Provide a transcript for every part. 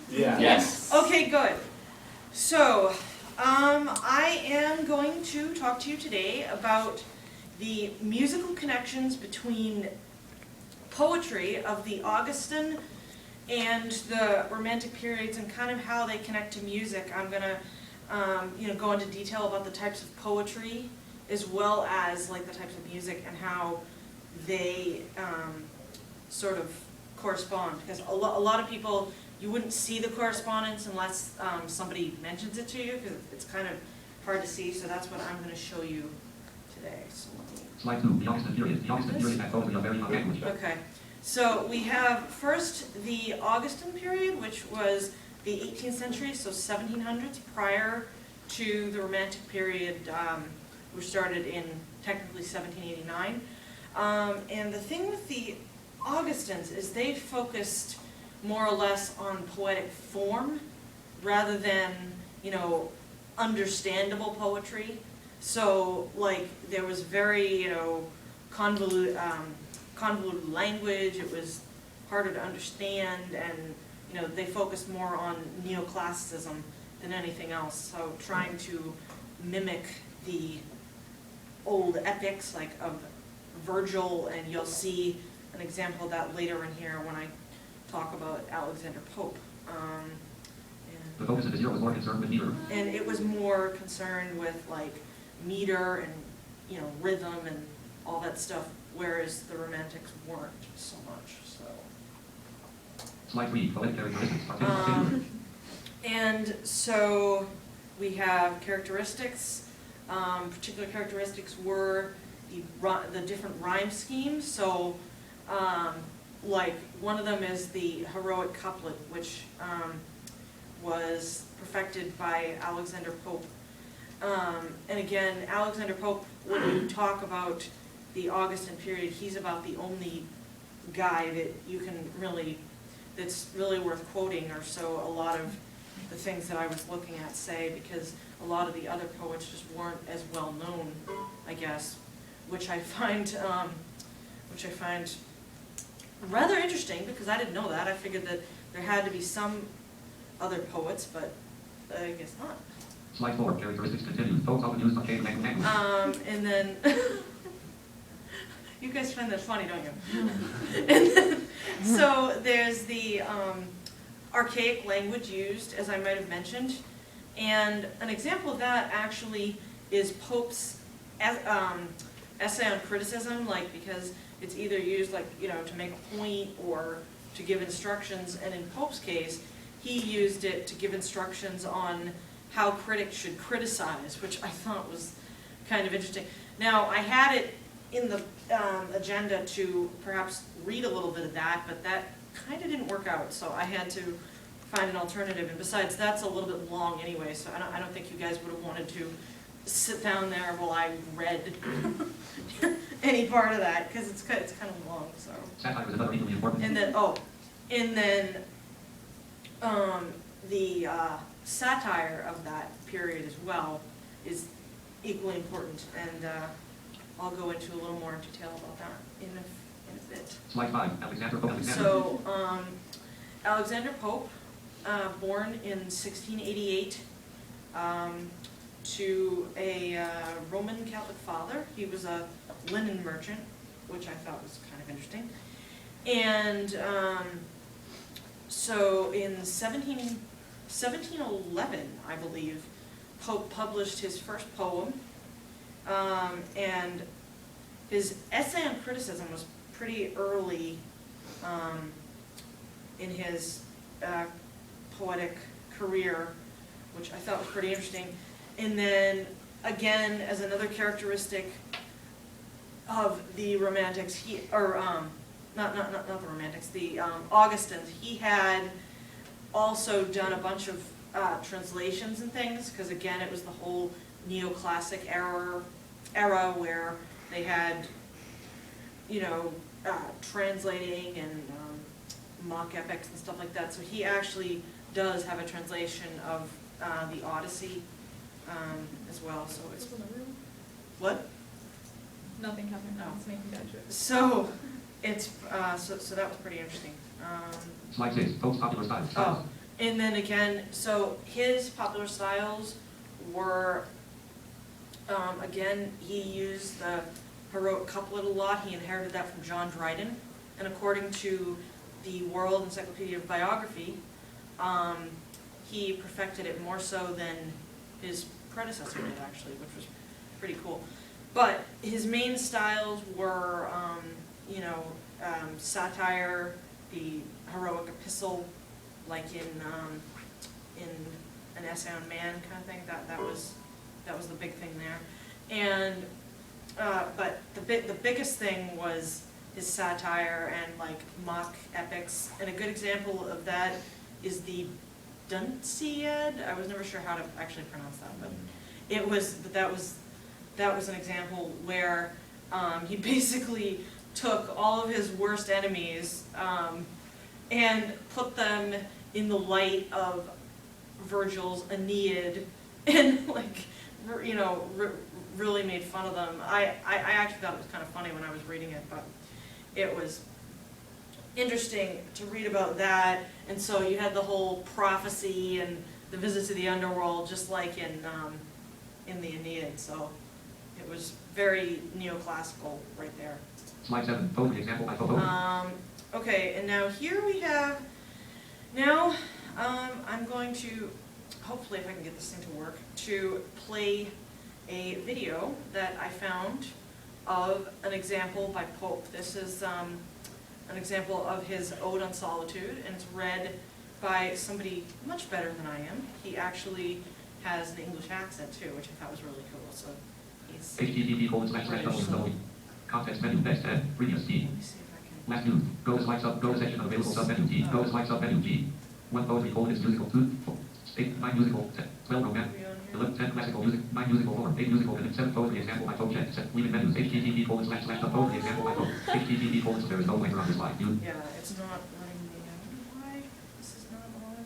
Yeah. Yes. Okay, good. So, I am going to talk to you today about the musical connections between poetry of the Augustine and the Romantic periods and kind of how they connect to music. I'm going to go into detail about the types of poetry as well as like the types of music and how they sort of correspond. Because a lot of people, you wouldn't see the correspondence unless somebody mentions it to you, because it's kind of hard to see, so that's what I'm going to show you today. So Slide 2, the Augustine Period. The Augustine Period had poetry of very high language. okay, so we have first the Augustine period, which was the 18th century, so 1700s, prior to the Romantic period, which started in technically 1789. And the thing with the Augustines is they focused more or less on poetic form rather than, understandable poetry. So, like, there was very, convoluted language. It was harder to understand, and they focused more on neoclassicism than anything else. So, trying to mimic the old epics, like of Virgil, and you'll see an example of that later in here when I talk about Alexander Pope. The focus of the zero was more concerned with meter. And it was more concerned with like meter and rhythm and all that stuff, whereas the Romantics weren't so much. So. Slide 3, poetic characteristics. And so we have characteristics. Particular characteristics were the different rhyme schemes. So, like one of them is the heroic couplet, which was perfected by Alexander Pope. And again, Alexander Pope, when you talk about the Augustine period, he's about the only guy that you can really, that's really worth quoting, or so a lot of the things that I was looking at say, because a lot of the other poets just weren't as well known, I guess, which I find rather interesting, because I didn't know that. I figured that there had to be some other poets, but I guess not. Slide 4, characteristics continued. Poets often used archaic language. And then, you guys find that funny, don't you? And then, so there's the archaic language used, as I might have mentioned, and an example of that actually is Pope's essay on criticism, like, because it's either used like, to make a point or to give instructions, and in Pope's case, he used it to give instructions on how critics should criticize, which I thought was kind of interesting. Now, I had it in the agenda to perhaps read a little bit of that, but that kind of didn't work out, so I had to find an alternative, and besides, that's a little bit long anyway, so I don't think you guys would have wanted to sit down there while I read any part of that, because it's kind of long. So. Satire is another equally important. And then the satire of that period as well is equally important, and I'll go into a little more detail about that in a bit. Slide 5, Alexander Pope. So Alexander Pope, born in 1688. To a Roman Catholic father. He was a linen merchant, which I thought was kind of interesting. And so in 1711, I believe, Pope published his first poem, and his essay on criticism was pretty early in his poetic career, which I thought was pretty interesting. And then, again, as another characteristic of the Romantics, not the Romantics, the Augustines, he had also done a bunch of translations and things, because again, it was the whole neoclassic era where they had, translating and mock epics and stuff like that. So he actually does have a translation of the Odyssey. As well, so it's what? Nothing happened. No. It's making that joke. So it's so that was pretty interesting. Slide 6. Pope's popular styles. Oh, and then again, so his popular styles were, again, he used the heroic couplet a lot. He inherited that from John Dryden. And according to the World Encyclopedia of Biography, he perfected it more so than his predecessor did, actually, which was pretty cool. But his main styles were, satire, the heroic epistle, like in an essay on man kind of thing. That was the big thing there. And but the biggest thing was his satire and like mock epics. And a good example of that is the Dunciad. I was never sure how to actually pronounce that, but that was an example where he basically took all of his worst enemies and put them in the light of Virgil's Aeneid, and really made fun of them. I actually thought it was kind of funny when I was reading it, but it was interesting to read about that. And so you had the whole prophecy and the visit to the underworld, just like in the Aeneid. So it was very neoclassical right there. Slide 7. Pope example by Pope. Okay, and now here we have, I'm going to, hopefully if I can get this thing to work, to play a video that I found of an example by Pope. This is an example of his Ode on Solitude, and it's read by somebody much better than I am. He actually has an English accent too, which I thought was really cool. So he's http://double context menu text tab previous T. Let me see if I can. Last news. Go to slide sub. Go to section of available sub menu T. Go to slide sub menu G. 1 poetry colon is musical 2. 8 9 musical 12 romantic. 11 10 classical music 9 musical 4 8 musical and 7 poetry example by Pope. Leaving menus http:// poetry example by Pope. http:// there is no link on this slide. Yeah, it's not letting me. I don't know why this is not allowing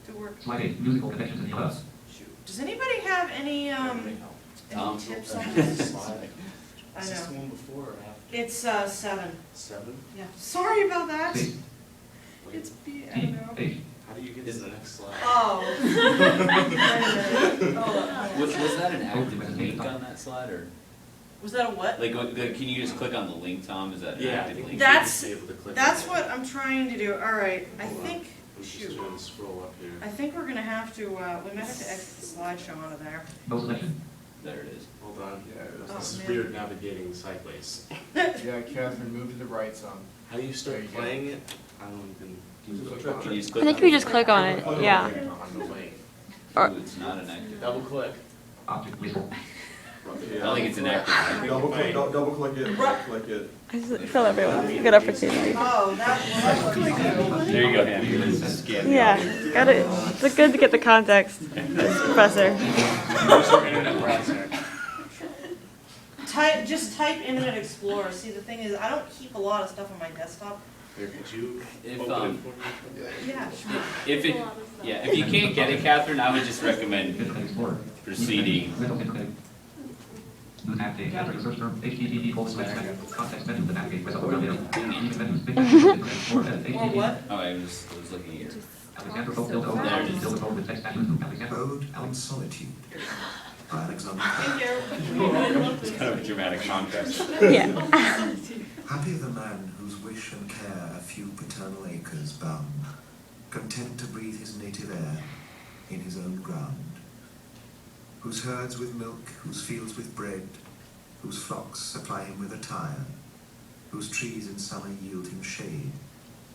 to work. Slide 8. Musical connections in the US. Shoot. Does anybody have any tips on this? I Is this the know. one before or after? It's 7. 7? Yeah. Sorry about that. Space. It's B. I T. don't know. H. How do you get to the next slide? Oh. Wait a minute. Was that an active link on that slide, or Was that a what? like can you just click on the link, Tom? Is that an Yeah, I active think link? That's- you should be able to click That's on what it. I'm trying to do. All right. I Hold on. think. I'm just Shoot. trying to scroll up here. I think we're gonna have to. We might have to exit the slideshow out of there. No selection. There it is. Hold on. Oh, This is man. weird navigating sideways. Yeah, Catherine, move to the right some. How do you start There you go. playing it? I don't even. Can you click on Can you it? just I click think on you it? just click on it, yeah. On the link. Or- Ooh, it's not an active. Double click. Object whistle. I don't think it's an active link. Double click it, right click it. I just feel everyone. Good opportunity. Oh, that's what we There you go, Hannah. You're just scanning. Yeah, got it. It's good to get the context, Professor. Just type Internet Explorer. See, the thing is, I don't keep a lot of stuff on my desktop. Here, could you If, open um, it for me? Yeah, sure. If you can't get it, Catherine, I would just recommend Internet Explorer. proceeding. Windows Internet. New navigate. Enter the search term. http:// context menu. The navigate. Press up or down arrow. Leaving menus. Internet Explorer. Or what? Oh, I was looking at your. Alexander Pope built over. There it is. Built over with text at YouTube. Alexander. Ode on Solitude by Alexander Thank Pope. you. It's kind of a dramatic contrast. Yeah. Happy the man whose wish and care a few paternal acres bound, content to breathe his native air in his own ground, whose herds with milk, whose fields with bread, whose flocks supply him with attire, whose trees in summer yield him shade,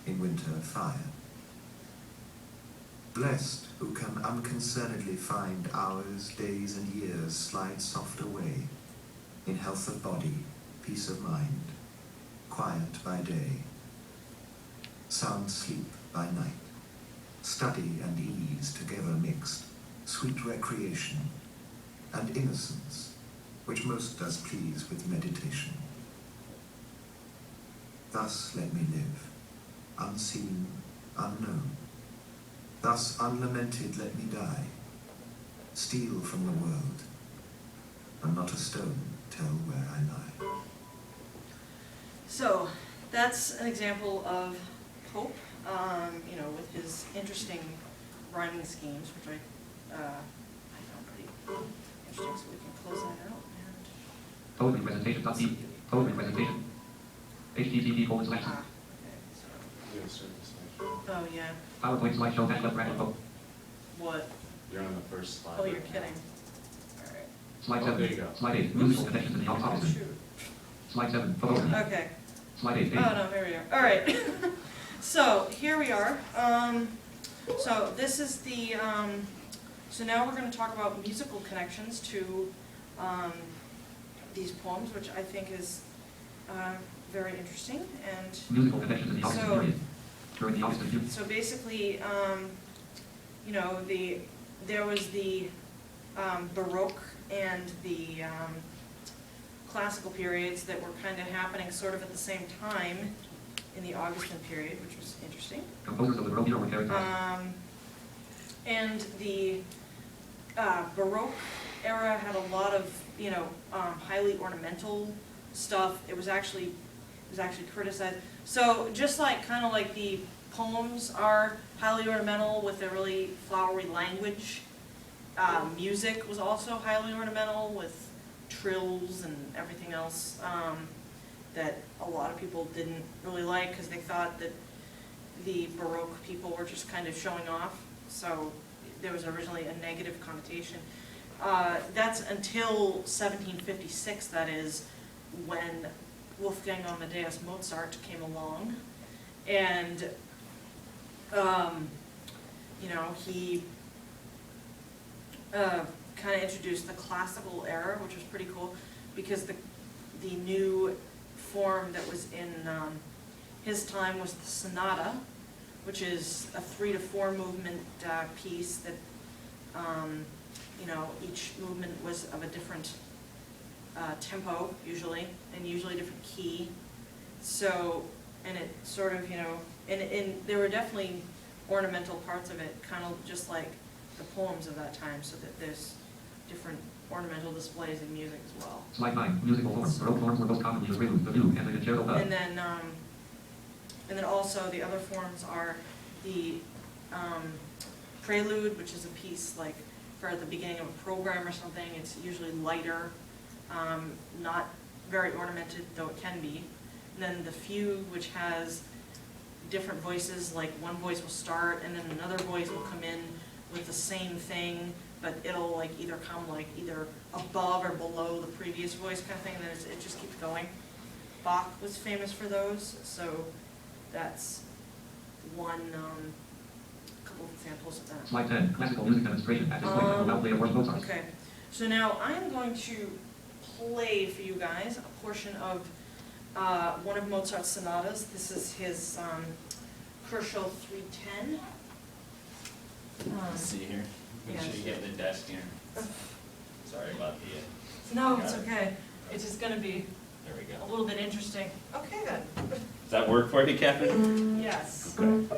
in winter fire. Blessed who can unconcernedly find hours, days, and years slide soft away, in health of body, peace of mind, quiet by day, sound sleep by night, study and ease together mixed, sweet recreation, and innocence, which most does please with meditation. Thus let me live, unseen, unknown. Thus unlamented let me die, steal from the world, and not a stone tell where I lie. So, that's an example of Pope, you know, with his interesting rhyming schemes, which I found pretty interesting, so we can close that out. Poetry presentation.t. Poetry presentation. http:// Okay, so, You're gonna start this slide. oh, yeah, PowerPoint slideshow dash left bracket post. what? You're on the first slide. Oh, you're right now. kidding. All right. Slide Oh, 7. there you go. Slide 8. Musical connections in the Oh, office. shoot. Slide 7. Photo. Okay. Slide 8. Oh, no, here we are. All right. So here we are. So this is the, so now we're going to talk about musical connections to these poems, which I think is very interesting. And Musical connections in the office So- period. During the office period. so basically, you know, there was the Baroque and the classical periods that were kind of happening sort of at the same time in the Augustine period, which was interesting. Composers of the Baroque era were characterized. And the Baroque era had a lot of, you know, highly ornamental stuff. It was actually criticized. So just like, kind of like the poems are highly ornamental with a really flowery language, music was also highly ornamental with trills and everything else that a lot of people didn't really like because they thought that the Baroque people were just kind of showing off. So there was originally a negative connotation. That's until 1756, that is, when Wolfgang Amadeus Mozart came along. And, you know, he kind of introduced the classical era, which was pretty cool, because the new form that was in his time was the sonata, which is a 3 to 4 movement piece that, you know, each movement was of a different tempo, usually, and usually a different key. So, and it sort of, you know, and there were definitely ornamental parts of it, kind of just like the poems of that time, so that there's different ornamental displays in music as well. Slide 9. Musical forms. Baroque forms were most commonly the prelude, the fugue, and the concerto. And then also the other forms are the prelude, which is a piece like for the beginning of a program or something. It's usually lighter, not very ornamented, though it can be. And then the fugue, which has different voices, like one voice will start and then another voice will come in with the same thing, but it'll like either come like either above or below the previous voice kind of thing, and then it just keeps going. Bach was famous for those, so that's one couple of examples of that. Slide 10. Classical music demonstration at display of the well played of Mozart. Okay, so now I'm going to play for you guys a portion of one of Mozart's sonatas. This is his Kershaw 310. Let's see here. Make sure you get the desk here. Sorry about the, No, it's okay. It's just going to be there we a go. little bit interesting. Okay then. Does that work for you, Catherine? Yes. Okay.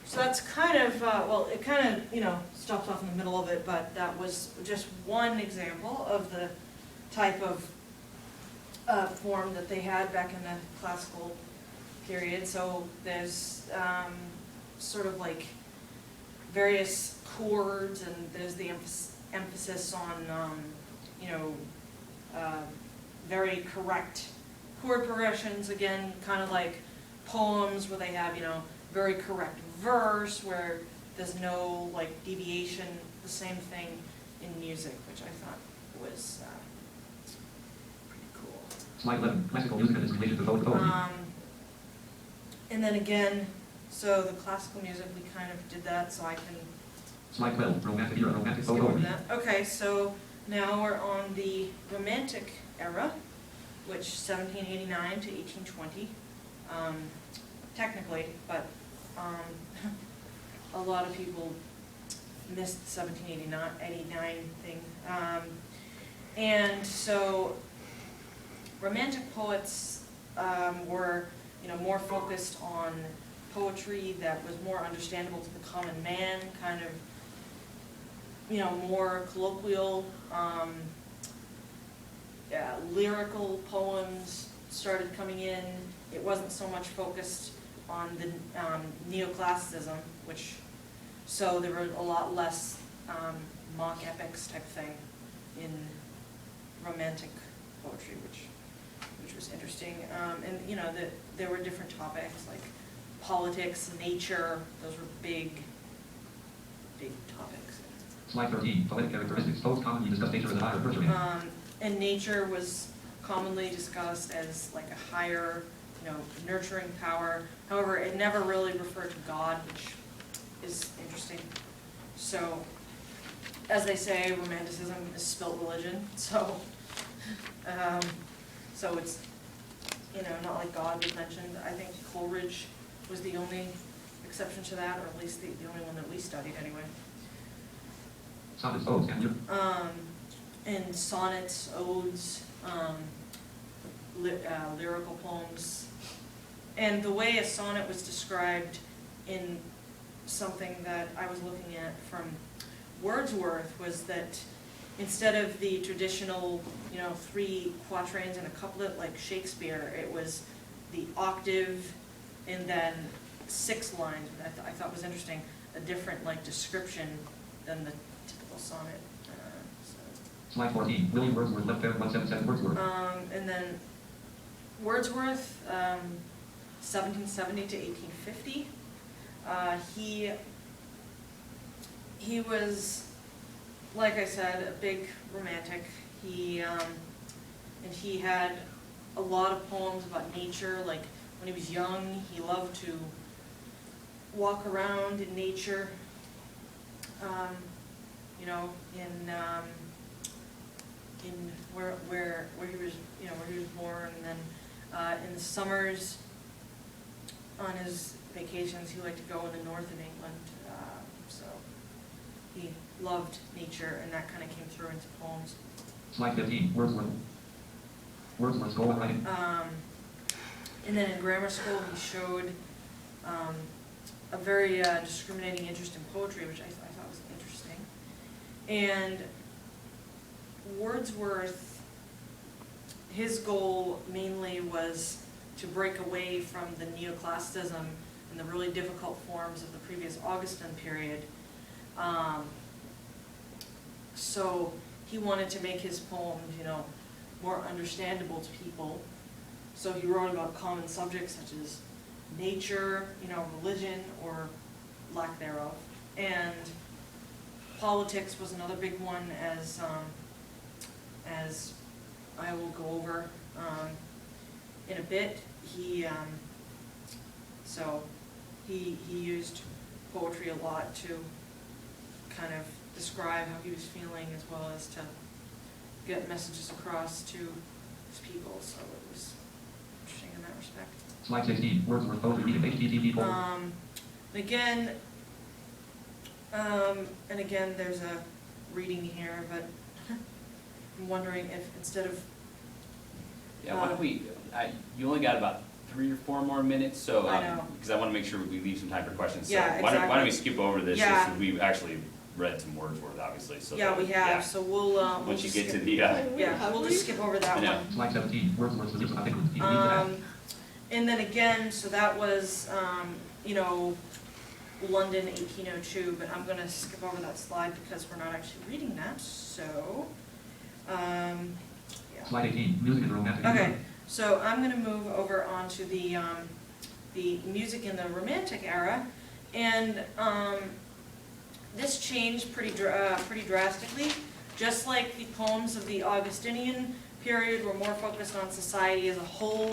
So that's kind of, well, it kind of, you know, stops off in the middle of it, but that was just one example of the type of form that they had back in the classical period. So there's sort of like various chords, and there's the emphasis on, you know, very correct chord progressions, again, kind of like poems where they have, you know, very correct verse, where there's no like deviation, the same thing in music, which I thought was pretty cool. Slide 11, classical music and its relation to poetry. And then again, so the classical music, we kind of did that, so I can Slide 12, romantic era, romantic skip over poetry. that. Okay, so now we're on the Romantic era, which 1789 to 1820, technically, but a lot of people missed the 1789 thing. And so Romantic poets were, you know, more focused on poetry that was more understandable to the common man, kind of, you know, more colloquial, lyrical poems started coming in. It wasn't so much focused on the neoclassicism, which, so there were a lot less mock epics type thing in Romantic poetry, which was interesting. And you know, there were different topics like politics, nature. Those were big topics. Slide 13, poetic characteristics. Most commonly discussed nature as a higher virtue. And nature was commonly discussed as like a higher, you know, nurturing power. However, it never really referred to God, which is interesting. So, as they say, Romanticism is spilt religion. So, so it's, you know, not like God was mentioned. I think Coleridge was the only exception to that, or at least the only one that we studied anyway. Sonnets, odes, And sonnets, odes, lyrical poems. And the way a sonnet was described in something that I was looking at from Wordsworth was that instead of the traditional, you know, 3 quatrains and a couplet like Shakespeare, it was the octave and then 6 lines. I thought was interesting, a different like description than the typical sonnet. Slide 14, William Wordsworth, left there, 177 Wordsworth. And then Wordsworth, 1770 to 1850. He was, like I said, a big romantic. And he had a lot of poems about nature. Like when he was young, he loved to walk around in nature. You know, in where he was, you know, where he was born, and then in the summers on his vacations he liked to go in the north of England, so he loved nature, and that kind of came through into poems. Slide 15, Wordsworth's goal in writing. And then in grammar school he showed a very discriminating interest in poetry, which I thought was interesting. And Wordsworth, his goal mainly was to break away from the neoclassicism and the really difficult forms of the previous Augustine period. So he wanted to make his poems, you know, more understandable to people. So he wrote about common subjects such as nature, you know, religion or lack thereof. And politics was another big one, as I will go over in a bit. He used poetry a lot to kind of describe how he was feeling, as well as to get messages across to his people. So it was interesting in that respect. Slide 16, Wordsworth poetry reading, HTTP poll. And again, there's a reading here, but I'm wondering if instead of... Yeah, why don't we, you only got about 3 or 4 more minutes, so, I know. because I want to make sure we leave some time for questions. So Yeah, why don't exactly. we skip over this, Yeah. just 'cause we've actually read some Wordsworth, obviously, so. Yeah, we have, yeah. so we'll Once you just get to skip, the, yeah, we'll just skip over that I know. one. Slide 17, Wordsworth's position on England. And then again, so that was, you know, London 1802, but I'm gonna skip over that slide because we're not actually reading that, so, yeah. Slide 18, music in the romantic Okay, era. so I'm gonna move over onto the music in the Romantic era, and, this changed pretty drastically. Just like the poems of the Augustinian period were more focused on society as a whole,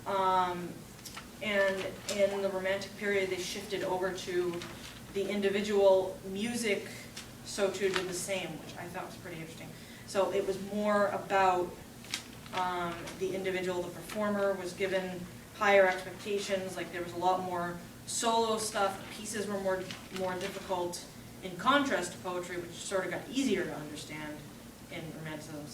and in the Romantic period they shifted over to the individual music, so too did the same, which I thought was pretty interesting. So it was more about the individual, the performer was given higher expectations, like there was a lot more solo stuff, the pieces were more difficult, in contrast to poetry, which sort of got easier to understand in Romanticism.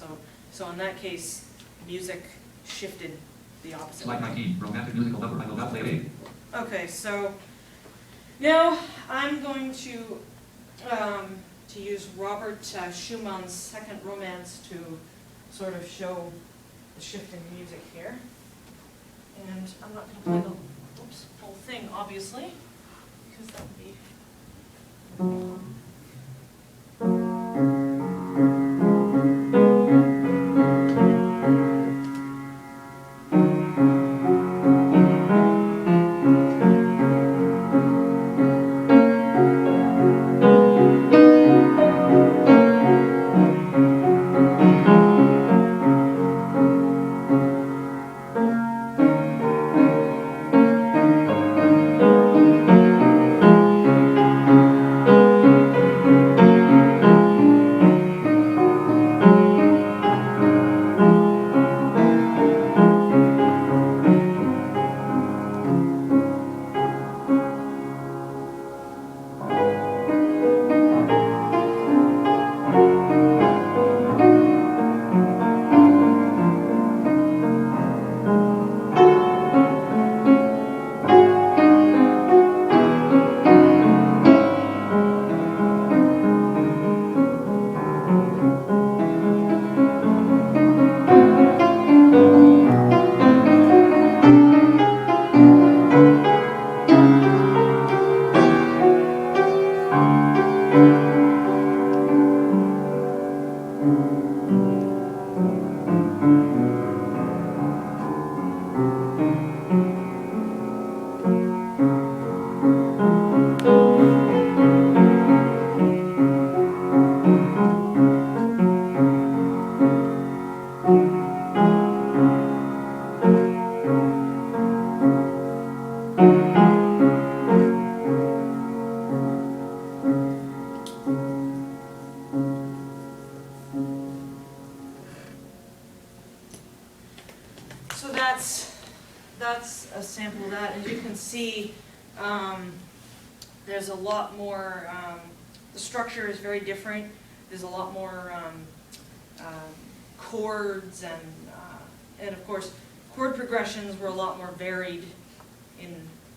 So in that case, music shifted the opposite Slide way. 19, romantic musical number. I will now play A. Okay, so now I'm going to use Robert Schumann's Second Romance to sort of show the shift in music here. And I'm not going to play the whole thing, obviously, because that would be... So that's a sample of that, and you can see there's a lot more, the structure is very different. There's a lot more chords and of course chord progressions were a lot more varied in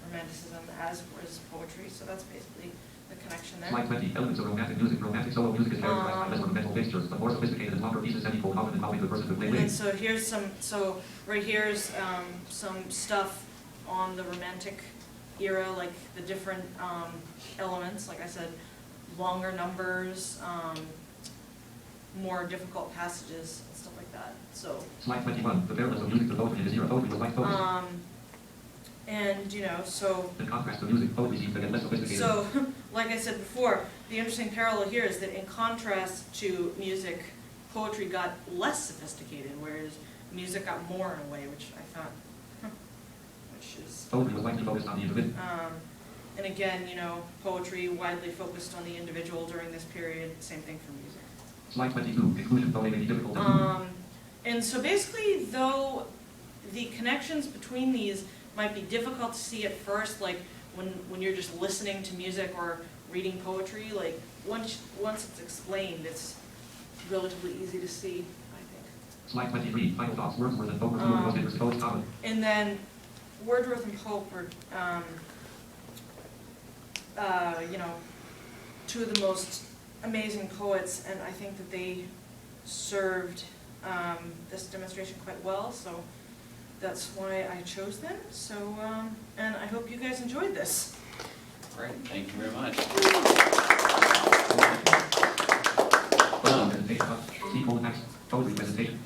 Romanticism as was poetry. So that's basically the connection there. Slide 20, elements of romantic music. Romantic solo music is characterized by less ornamental fixtures, but more sophisticated and longer pieces semi-fold often involving the person to play And then with. so here's so right here's some stuff on the Romantic era, like the different elements, like I said, longer numbers, more difficult passages and stuff like that. So Slide 21, the fairness of music to poetry in his era. Poetry was like focus. and you know, so In contrast to music, poetry seems to get less sophisticated. so like I said before, the interesting parallel here is that in contrast to music, poetry got less sophisticated, whereas music got more in a way, which I thought, which is, Poetry was likely focused on the individual. and again, you know, poetry widely focused on the individual during this period, same thing for music. Slide 22, inclusion poem may be difficult to do. And so basically, though the connections between these might be difficult to see at first, like when you're just listening to music or reading poetry, like once it's explained, it's relatively easy to see, I think. Slide 23, final thoughts. Wordsworth and Pope were two of the most interesting poets common. And then Wordsworth and Pope were, you know, two of the most amazing poets, and I think that they served this demonstration quite well, so that's why I chose them. So, and I hope you guys enjoyed this. Great, thank you very much. Presentation. C colon X. Poetry presentation.